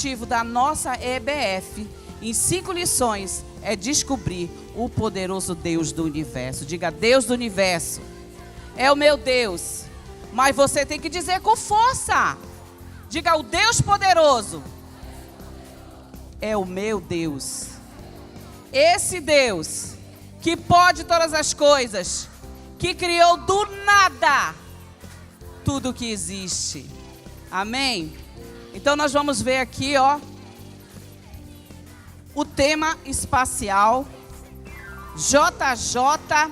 objetivo da nossa EBF, em 5 lições, é descobrir o poderoso Deus do universo. Diga, Deus do universo. É o meu Deus. Mas você tem que dizer com força. Diga, o Deus poderoso é o meu Deus. Esse Deus que pode todas as coisas, que criou do nada tudo que existe. Amém? Então nós vamos ver aqui, ó, o tema espacial JJ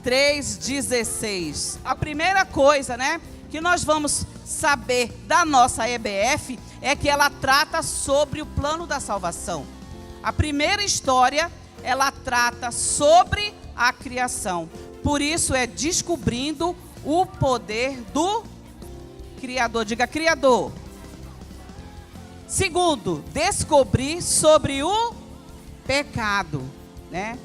3:16. A primeira coisa, né, que nós vamos saber da nossa EBF é que ela trata sobre o plano da salvação. A primeira história, ela trata sobre a criação. Por isso é descobrindo o poder do Criador. Diga, Criador. Segundo, descobrir sobre o pecado, né?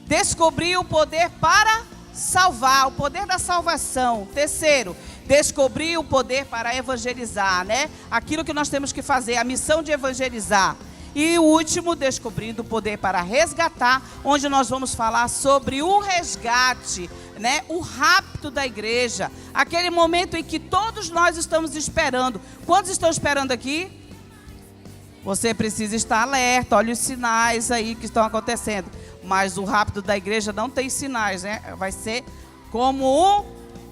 Descobrir o poder para salvar, o poder da salvação. Terceiro, descobrir o poder para evangelizar, né? Aquilo que nós temos que fazer, a missão de evangelizar. E o último, descobrindo o poder para resgatar, onde nós vamos falar sobre o resgate, né? O rapto da igreja. Aquele momento em que todos nós estamos esperando. Quantos estão esperando aqui? Você precisa estar alerta, olha os sinais aí que estão acontecendo. Mas o rapto da igreja não tem sinais, né? Vai ser como um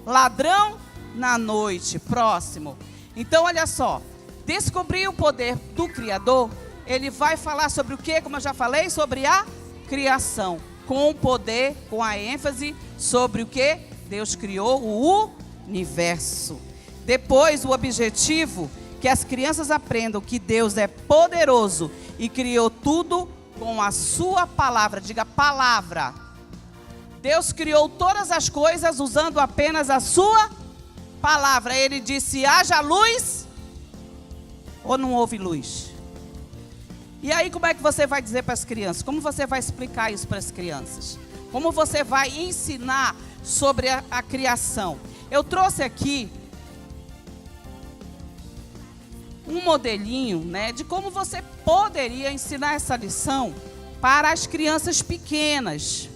ladrão na noite. Próximo. Então, olha só. Descobrir o poder do Criador, ele vai falar sobre o quê? Como eu já falei, sobre a criação. Com o poder, com a ênfase sobre o quê? Deus criou o universo. Depois, o objetivo, que as crianças aprendam que Deus é poderoso e criou tudo com a sua palavra. Diga, palavra. Deus criou todas as coisas usando apenas a sua palavra. Ele disse, haja luz, ou não houve luz? E aí, como é que você vai dizer para as crianças? Como você vai explicar isso para as crianças? Como você vai ensinar sobre a criação? Eu trouxe aqui um modelinho, né, de como você poderia ensinar essa lição para as crianças pequenas.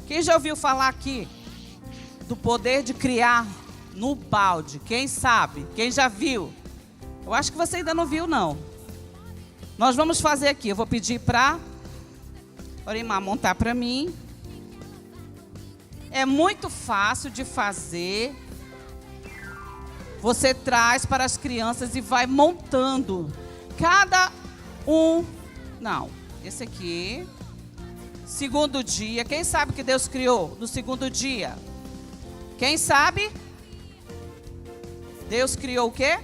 Quem já ouviu falar aqui do poder de criar no balde? Quem sabe? Quem já viu? Eu acho que você ainda não viu, não. Nós vamos fazer aqui. Eu vou pedir para Orimar montar para mim. É muito fácil de fazer. Você traz para as crianças e vai montando. Cada um. Não, esse aqui. Segundo dia. Quem sabe que Deus criou no segundo dia? Quem sabe? Deus criou o quê?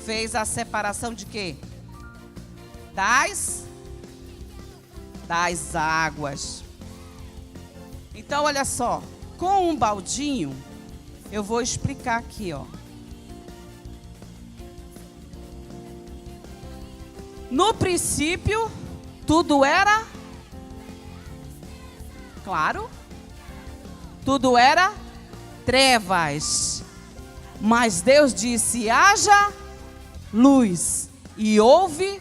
Fez a separação de quê? Das águas. Então, olha só. Com um baldinho, eu vou explicar aqui, ó. No princípio, tudo era claro. Tudo era trevas. Mas Deus disse, haja luz. E houve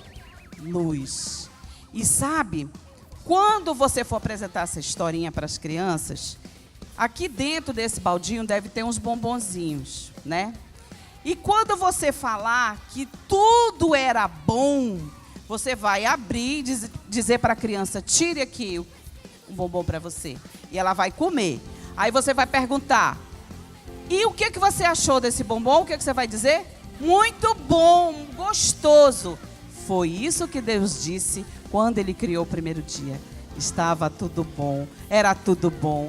luz. E sabe, quando você for apresentar essa historinha para as crianças, aqui dentro desse baldinho deve ter uns bombonzinhos, né? E quando você falar que tudo era bom, você vai abrir e dizer para a criança, tire aqui um bombom para você. E ela vai comer. Aí você vai perguntar, e o que você achou desse bombom? O que você vai dizer? Muito bom, gostoso. Foi isso que Deus disse quando Ele criou o primeiro dia. Estava tudo bom,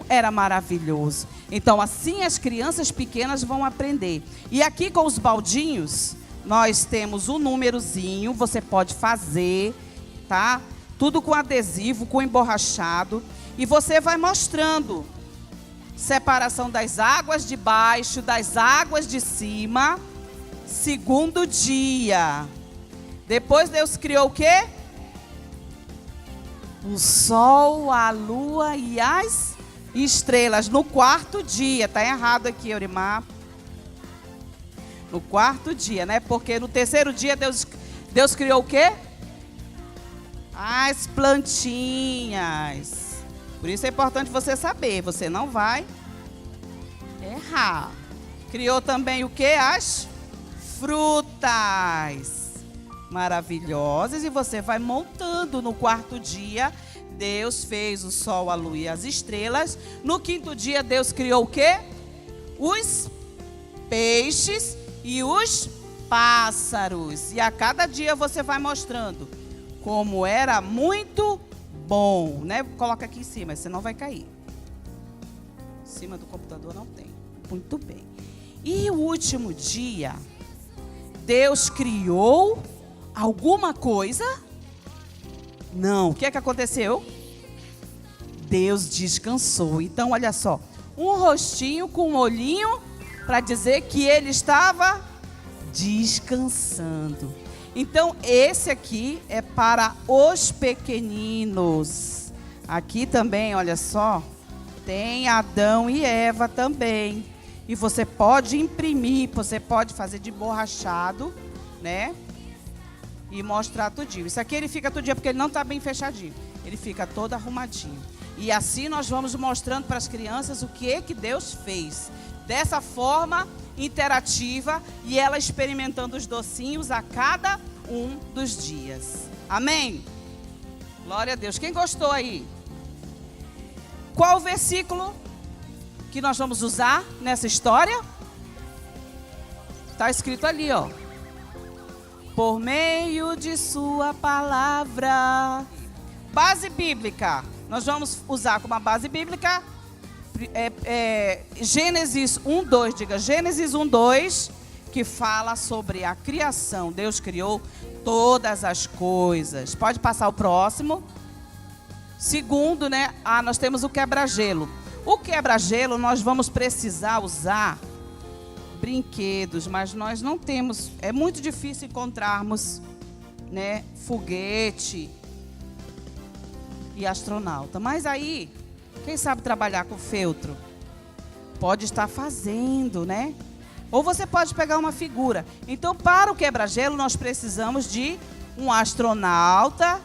era maravilhoso. Então assim as crianças pequenas vão aprender. E aqui com os baldinhos, nós temos um númerozinho, você pode fazer, tá? Tudo com adesivo, com emborrachado. E você vai mostrando separação das águas de baixo, das águas de cima. Segundo dia. Depois Deus criou o quê? O sol, a lua e as estrelas. No quarto dia. Está errado aqui, Orimar. No quarto dia, né? Porque no terceiro dia Deus criou o quê? As plantinhas. Por isso é importante você saber, você não vai errar. Criou também o quê? As frutas maravilhosas. E você vai montando. No quarto dia, Deus fez o sol, a lua e as estrelas. No quinto dia, Deus criou o quê? Os peixes e os pássaros. E a cada dia você vai mostrando como era muito bom, né? Coloca aqui em cima, senão vai cair. Em cima do computador não tem. Muito bem. E o último dia, Deus criou alguma coisa? Não. O que é que aconteceu? Deus descansou. Então, olha só. Um rostinho com um olhinho para dizer que ele estava descansando. Então, esse aqui é para os pequeninos. Aqui também, olha só, tem Adão e Eva também. E você pode imprimir, você pode fazer de borrachado, né? E mostrar tudinho. Isso aqui ele fica tudinho porque ele não está bem fechadinho. Ele fica todo arrumadinho. E assim nós vamos mostrando para as crianças o que Deus fez. Dessa forma interativa e ela experimentando os docinhos a cada um dos dias. Amém? Glória a Deus. Quem gostou aí? Qual o versículo que nós vamos usar nessa história? Está escrito ali, ó. Por meio de sua palavra. Base bíblica. Nós vamos usar como a base bíblica Gênesis 1:2. Diga Gênesis 1:2, que fala sobre a criação. Deus criou todas as coisas. Pode passar o próximo. Segundo, né? Nós temos o quebra-gelo. O quebra-gelo nós vamos precisar usar brinquedos, mas nós não temos. É muito difícil encontrarmos, né, foguete e astronauta. Mas aí, quem sabe trabalhar com feltro pode estar fazendo, né? Ou você pode pegar uma figura. Então, para o quebra-gelo, nós precisamos de um astronauta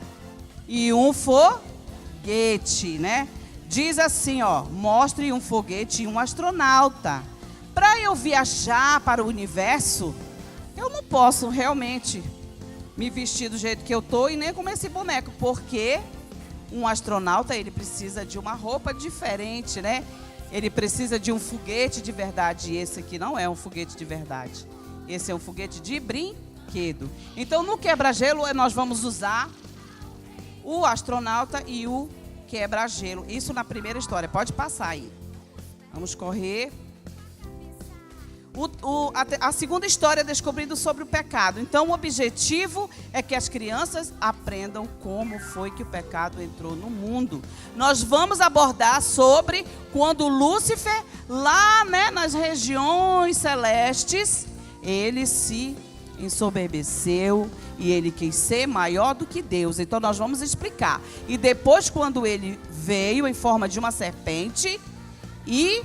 e um foguete, né? Diz assim, ó, mostre um foguete e um astronauta. Para eu viajar para o universo, eu não posso realmente me vestir do jeito que eu tô e nem como esse boneco, porque um astronauta, ele precisa de uma roupa diferente, né? Ele precisa de um foguete de verdade. E esse aqui não é um foguete de verdade. Esse é um foguete de brinquedo. Então, no quebra-gelo, nós vamos usar o astronauta e o quebra-gelo. Isso na primeira história. Pode passar aí. Vamos correr. A segunda história é descobrindo sobre o pecado. Então, o objetivo é que as crianças aprendam como foi que o pecado entrou no mundo. Nós vamos abordar sobre quando Lúcifer, lá, né, nas regiões celestes, ele se ensoberbeceu e ele quis ser maior do que Deus. Então, nós vamos explicar. E depois, quando ele veio em forma de uma serpente e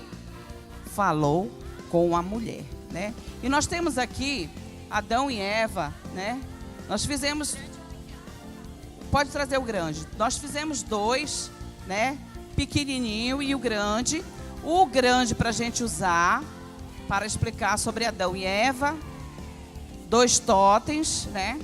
falou com a mulher, né? E nós temos aqui Adão e Eva, né? Nós fizemos, pode trazer o grande. Nós fizemos dois, né? Pequenininho e o grande. O grande para a gente usar para explicar sobre Adão e Eva. Dois totens, né?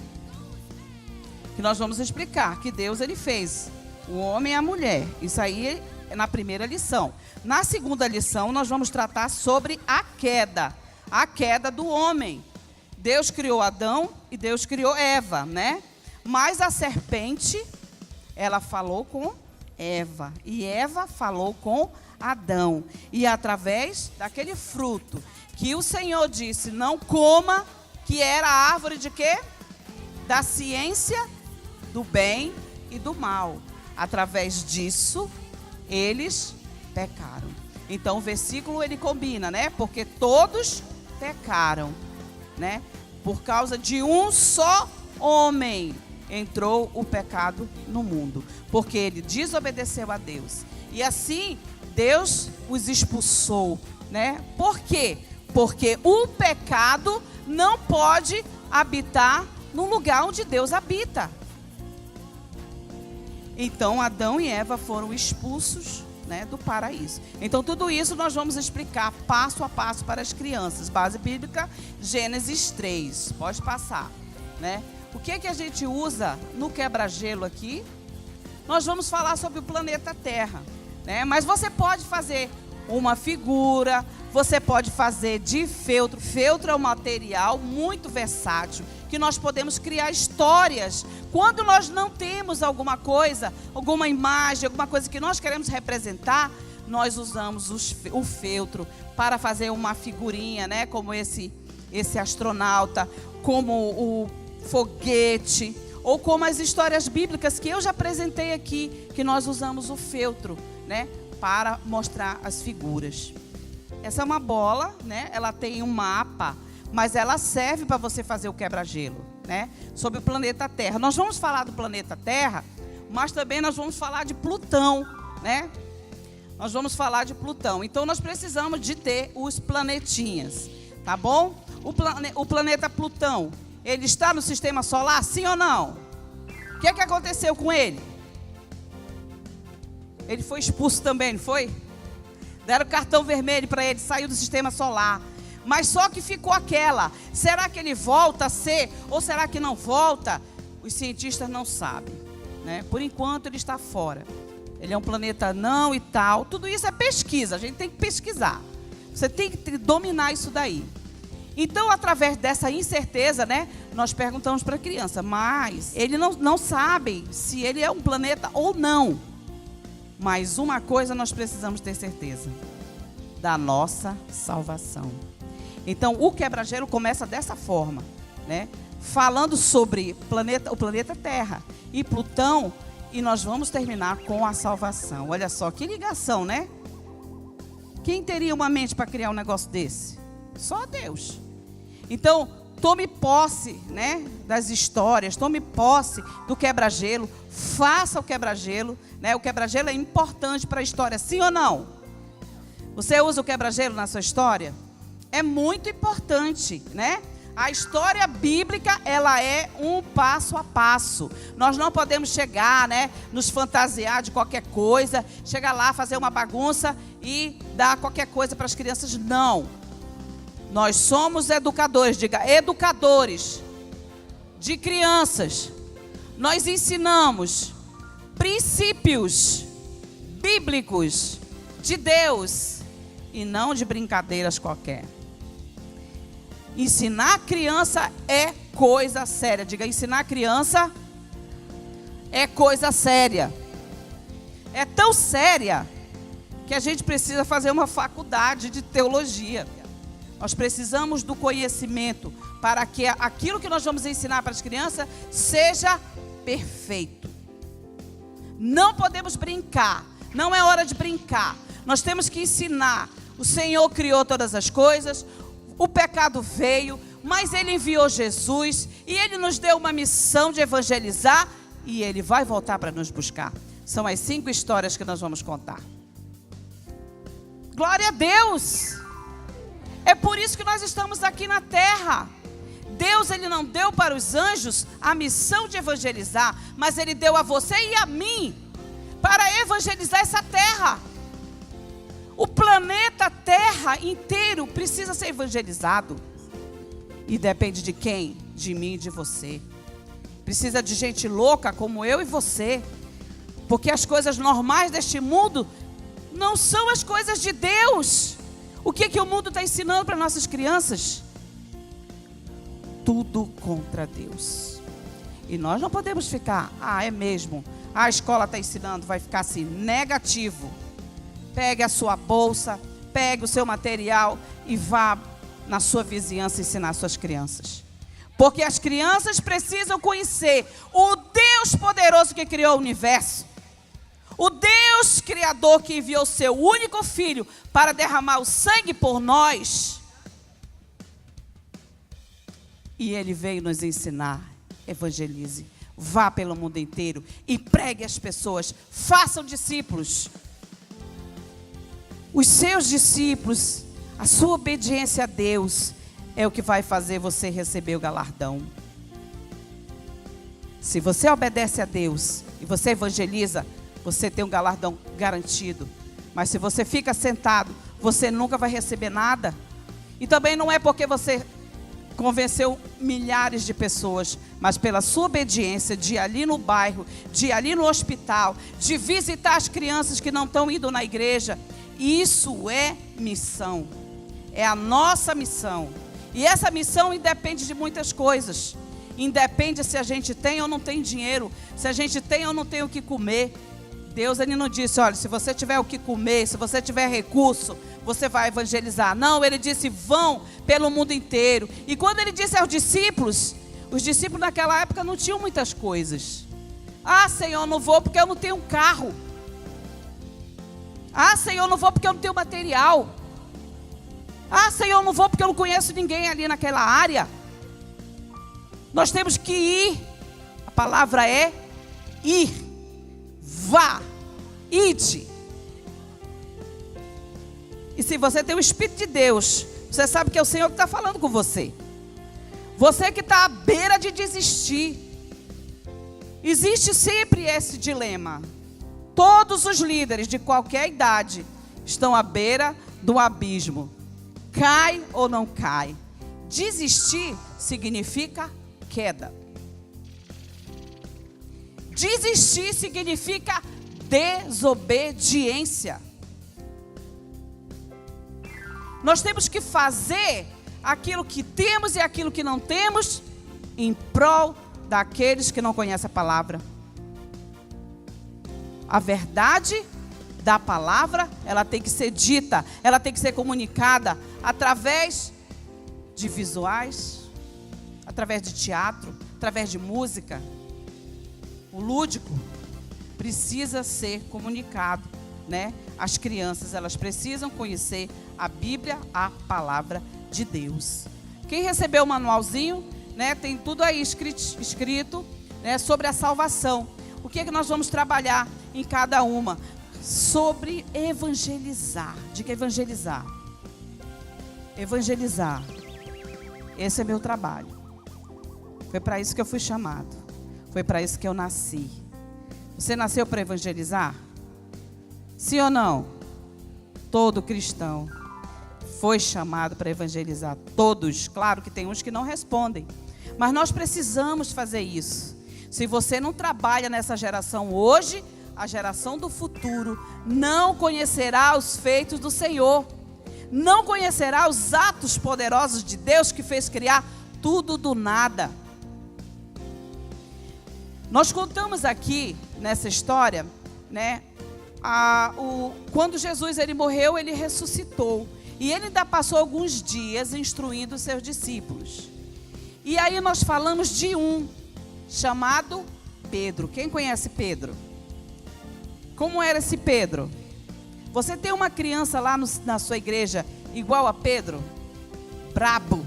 Que nós vamos explicar que Deus ele fez o homem e a mulher. Isso aí é na primeira lição. Na segunda lição, nós vamos tratar sobre a queda do homem. Deus criou Adão e Deus criou Eva, né? Mas a serpente, ela falou com Eva. E Eva falou com Adão. E através daquele fruto que o Senhor disse, não coma, que era a árvore de quê? Da ciência do bem e do mal. Através disso, eles pecaram. Então o versículo ele combina, né? Porque todos pecaram, né? Por causa de um só homem entrou o pecado no mundo, porque ele desobedeceu a Deus. E assim Deus os expulsou, né? Por quê? Porque o pecado não pode habitar num lugar onde Deus habita. Então Adão e Eva foram expulsos, né, do paraíso. Então tudo isso nós vamos explicar passo a passo para as crianças. Base bíblica, Gênesis 3. Pode passar, né? O que é que a gente usa no quebra-gelo aqui? Nós vamos falar sobre o planeta Terra, né? Mas você pode fazer uma figura, você pode fazer de feltro. Feltro é um material muito versátil, que nós podemos criar histórias. Quando nós não temos alguma coisa, alguma imagem, alguma coisa que nós queremos representar, nós usamos o feltro para fazer uma figurinha, né? Como esse astronauta, como o foguete, ou como as histórias bíblicas que eu já apresentei aqui, que nós usamos o feltro, né, para mostrar as figuras. Essa é uma bola, né? Ela tem um mapa, mas ela serve para você fazer o quebra-gelo, né? Sobre o planeta Terra. Nós vamos falar do planeta Terra, mas também nós vamos falar de Plutão, né? Nós vamos falar de Plutão. Então nós precisamos de ter os planetinhas, tá bom? O planeta Plutão, ele está no sistema solar, sim ou não? O que é que aconteceu com ele? Ele foi expulso também, não foi? Deram cartão vermelho para ele, saiu do sistema solar. Mas só que ficou aquela, será que ele volta a ser ou será que não volta? Os cientistas não sabem, né? Por enquanto ele está fora. Ele é um planeta não e tal. Tudo isso é pesquisa, a gente tem que pesquisar. Você tem que dominar isso daí. Então, através dessa incerteza, né, nós perguntamos para a criança, mas ele não sabe se ele é um planeta ou não. Mas uma coisa nós precisamos ter certeza, da nossa salvação. Então, o quebra-gelo começa dessa forma, né? Falando sobre o planeta Terra e Plutão, e nós vamos terminar com a salvação. Olha só, que ligação, né? Quem teria uma mente para criar um negócio desse? Só Deus. Então, tome posse, né, das histórias, tome posse do quebra-gelo, faça o quebra-gelo, né? O quebra-gelo é importante para a história, sim ou não? Você usa o quebra-gelo na sua história? É muito importante, né? A história bíblica, ela é um passo a passo. Nós não podemos chegar, né, nos fantasiar de qualquer coisa, chegar lá, fazer uma bagunça e dar qualquer coisa para as crianças, não. Nós somos educadores, diga, educadores de crianças. Nós ensinamos princípios bíblicos de Deus e não de brincadeiras qualquer. Ensinar criança é coisa séria. Diga, ensinar criança é coisa séria. É tão séria que a gente precisa fazer uma faculdade de teologia. Nós precisamos do conhecimento para que aquilo que nós vamos ensinar para as crianças seja perfeito. Não podemos brincar, não é hora de brincar. Nós temos que ensinar. O Senhor criou todas as coisas, o pecado veio, mas Ele enviou Jesus e Ele nos deu uma missão de evangelizar e Ele vai voltar para nos buscar. São as 5 histórias que nós vamos contar. Glória a Deus! É por isso que nós estamos aqui na terra. Deus, Ele não deu para os anjos a missão de evangelizar, mas Ele deu a você e a mim para evangelizar essa terra. O planeta Terra inteiro precisa ser evangelizado. E depende de quem? De mim e de você. Precisa de gente louca como eu e você. Porque as coisas normais deste mundo não são as coisas de Deus. O que o mundo está ensinando para nossas crianças? Tudo contra Deus. E nós não podemos ficar, é mesmo, a escola está ensinando, vai ficar assim, negativo. Pegue a sua bolsa, pegue o seu material e vá na sua vizinhança ensinar suas crianças. Porque as crianças precisam conhecer o Deus poderoso que criou o universo. O Deus Criador que enviou seu único Filho para derramar o sangue por nós. E Ele veio nos ensinar, evangelize, vá pelo mundo inteiro e pregue as pessoas, façam discípulos. Os seus discípulos, a sua obediência a Deus é o que vai fazer você receber o galardão. Se você obedece a Deus e você evangeliza, você tem um galardão garantido. Mas se você fica sentado, você nunca vai receber nada. E também não é porque você convenceu milhares de pessoas, mas pela sua obediência de ir ali no bairro, de ir ali no hospital, de visitar as crianças que não estão indo na igreja. Isso é missão. É a nossa missão. E essa missão independe de muitas coisas. Independe se a gente tem ou não tem dinheiro, se a gente tem ou não tem o que comer. Deus, Ele não disse, olha, se você tiver o que comer, se você tiver recurso, você vai evangelizar. Não, Ele disse, vão pelo mundo inteiro. E quando Ele disse aos discípulos, os discípulos naquela época não tinham muitas coisas. Ah, Senhor, não vou porque eu não tenho um carro. Ah, Senhor, não vou porque eu não tenho material. Ah, Senhor, não vou porque eu não conheço ninguém ali naquela área. Nós temos que ir. A palavra é ir. Vá. Ide. E se você tem o Espírito de Deus, você sabe que é o Senhor que está falando com você. Você que está à beira de desistir. Existe sempre esse dilema. Todos os líderes de qualquer idade estão à beira do abismo. Cai ou não cai? Desistir significa queda. Desistir significa desobediência. Nós temos que fazer aquilo que temos e aquilo que não temos em prol daqueles que não conhecem a palavra. A verdade da palavra, ela tem que ser dita, ela tem que ser comunicada através de visuais, através de teatro, através de música. O lúdico precisa ser comunicado, né? As crianças, elas precisam conhecer a Bíblia, a palavra de Deus. Quem recebeu o manualzinho, né, tem tudo aí escrito, né, sobre a salvação. O que é que nós vamos trabalhar em cada uma? Sobre evangelizar. Diga evangelizar. Evangelizar. Esse é meu trabalho. Foi para isso que eu fui chamado. Foi para isso que eu nasci. Você nasceu para evangelizar? Sim ou não? Todo cristão foi chamado para evangelizar. Todos. Claro que tem uns que não respondem. Mas nós precisamos fazer isso. Se você não trabalha nessa geração hoje, a geração do futuro não conhecerá os feitos do Senhor. Não conhecerá os atos poderosos de Deus que fez criar tudo do nada. Nós contamos aqui nessa história, né, quando Jesus ele morreu, ele ressuscitou. E ele ainda passou alguns dias instruindo os seus discípulos. E aí nós falamos de um chamado Pedro. Quem conhece Pedro? Como era esse Pedro? Você tem uma criança lá na sua igreja igual a Pedro? Brabo.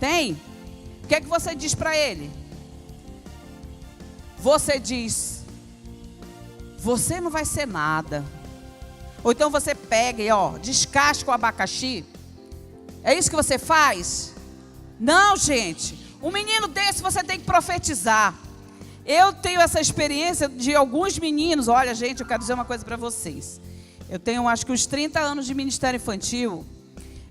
Tem? O que é que você diz para ele? Você diz, você não vai ser nada. Ou então você pega e descasca o abacaxi. É isso que você faz? Não, gente. Um menino desse você tem que profetizar. Eu tenho essa experiência de alguns meninos. Olha, gente, eu quero dizer uma coisa para vocês. Eu tenho, acho que uns 30 anos de ministério infantil.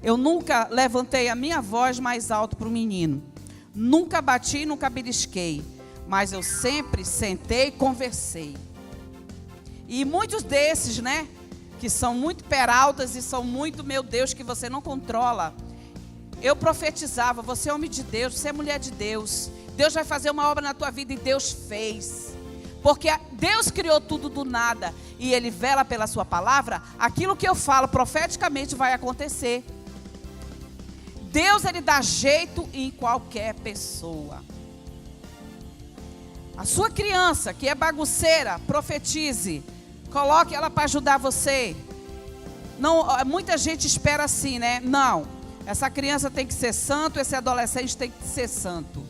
Eu nunca levantei a minha voz mais alto para o menino. Nunca bati, nunca belisquei. Mas eu sempre sentei e conversei. E muitos desses, né, que são muito peraltas e são muito, meu Deus, que você não controla. Eu profetizava, você é homem de Deus, você é mulher de Deus. Deus vai fazer uma obra na tua vida e Deus fez. Porque Deus criou tudo do nada e Ele vela pela sua palavra. Aquilo que eu falo profeticamente vai acontecer. Deus, Ele dá jeito em qualquer pessoa. A sua criança que é bagunceira, profetize. Coloque ela para ajudar você. Não, muita gente espera assim, né? Não, essa criança tem que ser santo, esse adolescente tem que ser santo.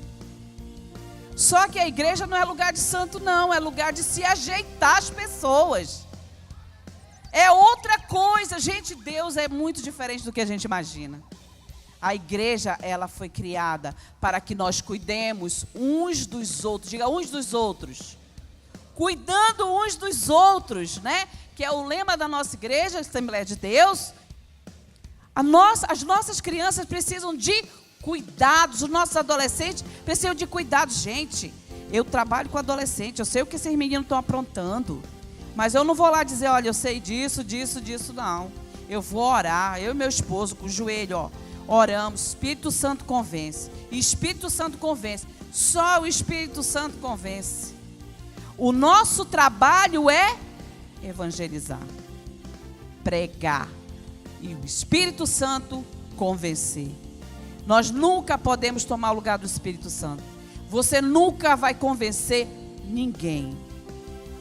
Só que a igreja não é lugar de santo, não. É lugar de se ajeitar as pessoas. É outra coisa. Gente, Deus é muito diferente do que a gente imagina. A igreja, ela foi criada para que nós cuidemos uns dos outros. Diga, uns dos outros. Cuidando uns dos outros, né? Que é o lema da nossa igreja, Assembleia de Deus. As nossas crianças precisam de cuidados, os nossos adolescentes precisam de cuidados. Gente, eu trabalho com adolescente, eu sei o que esses meninos estão aprontando. Mas eu não vou lá dizer, olha, eu sei disso, não. Eu vou orar, eu e meu esposo, com o joelho, ó. Oramos, Espírito Santo convence. E Espírito Santo convence. Só o Espírito Santo convence. O nosso trabalho é evangelizar, pregar. E o Espírito Santo convencer. Nós nunca podemos tomar o lugar do Espírito Santo. Você nunca vai convencer ninguém.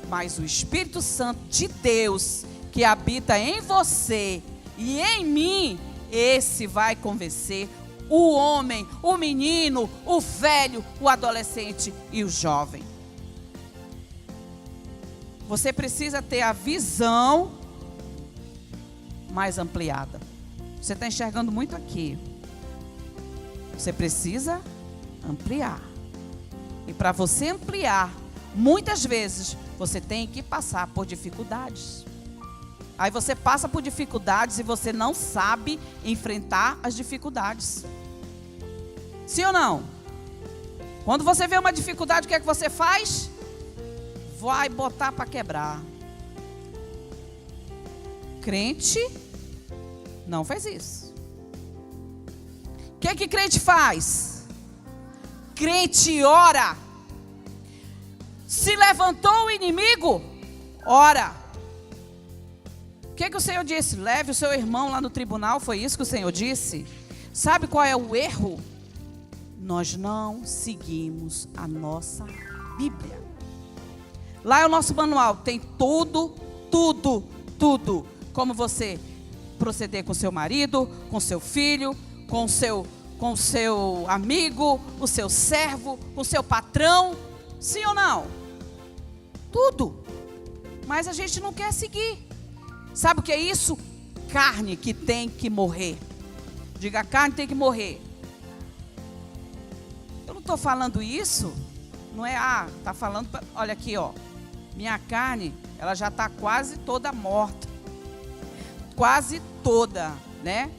Mas o Espírito Santo de Deus, que habita em você e em mim, esse vai convencer o homem, o menino, o velho, o adolescente e o jovem. Você precisa ter a visão mais ampliada. Você está enxergando muito aqui. Você precisa ampliar. E para você ampliar, muitas vezes, você tem que passar por dificuldades. Aí você passa por dificuldades e você não sabe enfrentar as dificuldades. Sim ou não? Quando você vê uma dificuldade, o que é que você faz? Vai botar para quebrar. Crente não faz isso. O que é que crente faz? Crente ora. Se levantou o inimigo, ora. O que o Senhor disse? Leve o seu irmão lá no tribunal, foi isso que o Senhor disse? Sabe qual é o erro? Nós não seguimos a nossa Bíblia. Lá é o nosso manual, tem tudo. Como você proceder com seu marido, com seu filho, com seu amigo, o seu servo, o seu patrão. Sim ou não? Tudo. Mas a gente não quer seguir. Sabe o que é isso? Carne que tem que morrer. Diga, carne tem que morrer. Eu não estou falando isso. Não é, está falando, olha aqui, ó. Minha carne, ela já está quase toda morta. Quase toda, né?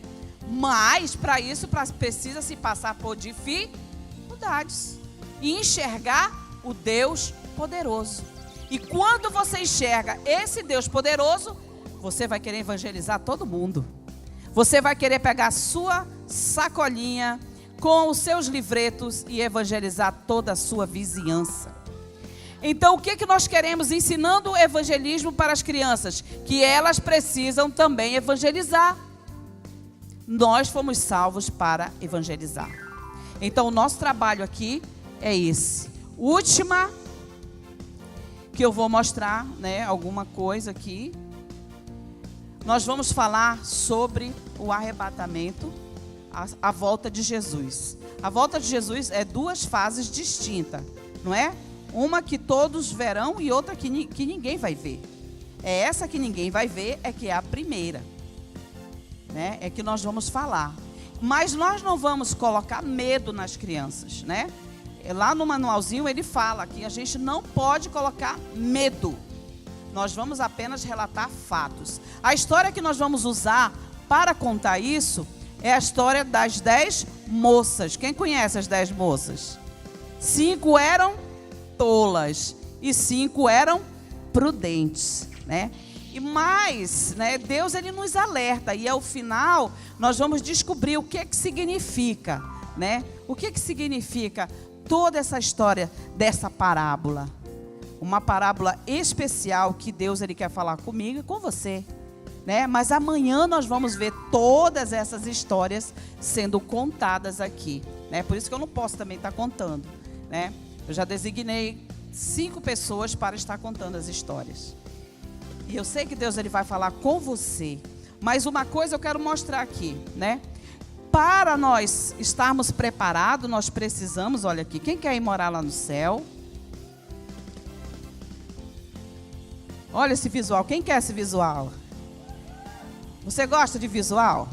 Mas, para isso, precisa se passar por dificuldades. E enxergar o Deus poderoso. E quando você enxerga esse Deus poderoso, você vai querer evangelizar todo mundo. Você vai querer pegar a sua sacolinha com os seus livretos e evangelizar toda a sua vizinhança. Então, o que nós queremos ensinando o evangelismo para as crianças? Que elas precisam também evangelizar. Nós fomos salvos para evangelizar. Então, o nosso trabalho aqui é esse. Última, que eu vou mostrar, né, alguma coisa aqui. Nós vamos falar sobre o arrebatamento, a volta de Jesus. A volta de Jesus é duas fases distintas, não é? Uma que todos verão e outra que ninguém vai ver. É essa que ninguém vai ver, é que é a primeira, né? É que nós vamos falar. Mas nós não vamos colocar medo nas crianças, né? Lá no manualzinho ele fala que a gente não pode colocar medo. Nós vamos apenas relatar fatos. A história que nós vamos usar para contar isso é a história das 10 moças. Quem conhece as 10 moças? 5 eram tolas e 5 eram prudentes, né? E mais, né, Deus ele nos alerta e ao final nós vamos descobrir o que é que significa, né? O que é que significa toda essa história dessa parábola? Uma parábola especial que Deus ele quer falar comigo e com você, né? Mas amanhã nós vamos ver todas essas histórias sendo contadas aqui, né? Por isso que eu não posso também estar contando, né? Eu já designei 5 pessoas para estar contando as histórias. E eu sei que Deus ele vai falar com você. Mas uma coisa eu quero mostrar aqui, né? Para nós estarmos preparados, nós precisamos, olha aqui, quem quer ir morar lá no céu? Olha esse visual, quem quer esse visual? Você gosta de visual?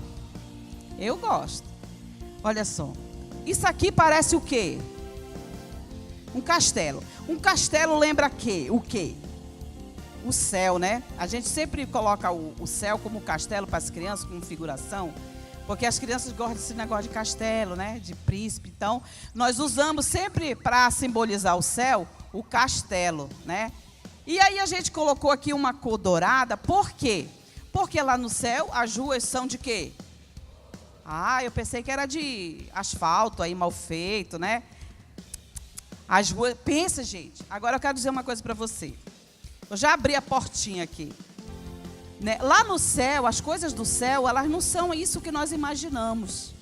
Eu gosto. Olha só. Isso aqui parece o quê? Um castelo. Um castelo lembra o quê? O céu, né? A gente sempre coloca o céu como castelo para as crianças, como figuração, porque as crianças gostam desse negócio de castelo, né? De príncipe. Então, nós usamos sempre para simbolizar o céu, o castelo, né? E aí a gente colocou aqui uma cor dourada, por quê? Porque lá no céu as ruas são de quê? Ah, eu pensei que era de asfalto aí mal feito, né? As ruas, pensa, gente. Agora eu quero dizer uma coisa para você. Eu já abri a portinha aqui. Né? Lá no céu, as coisas do céu, elas não são isso que nós imaginamos.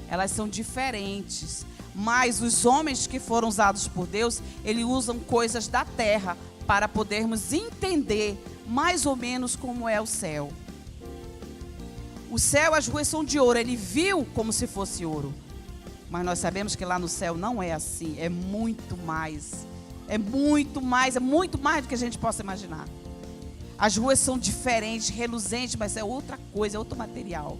Elas são diferentes. Mas os homens que foram usados por Deus, eles usam coisas da terra para podermos entender mais ou menos como é o céu. O céu, as ruas são de ouro. Ele viu como se fosse ouro. Mas nós sabemos que lá no céu não é assim. É muito mais. É muito mais do que a gente possa imaginar. As ruas são diferentes, reluzentes, mas é outra coisa, é outro material,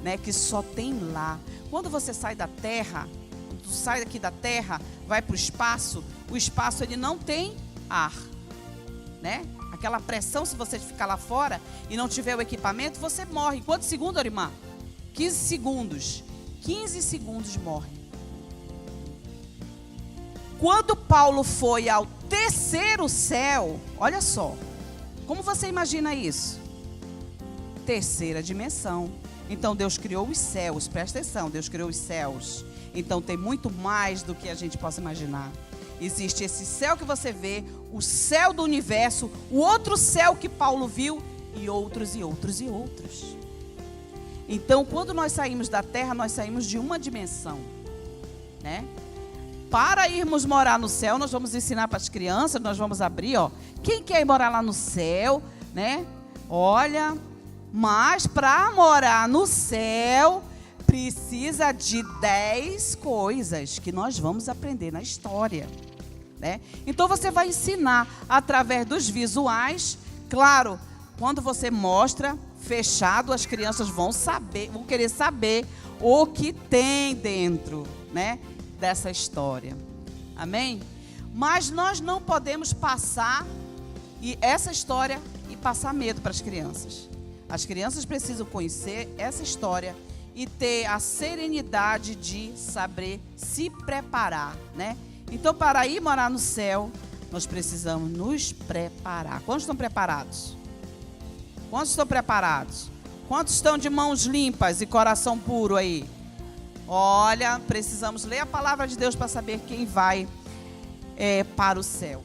né, que só tem lá. Quando você sai da terra, quando tu sai daqui da terra, vai para o espaço ele não tem ar, né? Aquela pressão, se você ficar lá fora e não tiver o equipamento, você morre. Quantos segundos, irmã? 15 segundos. 15 segundos morre. Quando Paulo foi ao terceiro céu, olha só, como você imagina isso? Terceira dimensão. Então Deus criou os céus, presta atenção, Deus criou os céus. Então tem muito mais do que a gente possa imaginar. Existe esse céu que você vê, o céu do universo, o outro céu que Paulo viu, e outros, e outros, e outros. Então, quando nós saímos da terra, nós saímos de uma dimensão, né? Para irmos morar no céu, nós vamos ensinar para as crianças, nós vamos abrir, ó. Quem quer ir morar lá no céu, né? Olha, mas para morar no céu, precisa de 10 coisas que nós vamos aprender na história, né? Então você vai ensinar através dos visuais. Claro, quando você mostra fechado, as crianças vão querer saber o que tem dentro, né, dessa história. Amém? Mas nós não podemos passar essa história e passar medo para as crianças. As crianças precisam conhecer essa história e ter a serenidade de saber se preparar, né? Então, para ir morar no céu, nós precisamos nos preparar. Quantos estão preparados? Quantos estão preparados? Quantos estão de mãos limpas e coração puro aí? Olha, precisamos ler a palavra de Deus para saber quem vai para o céu.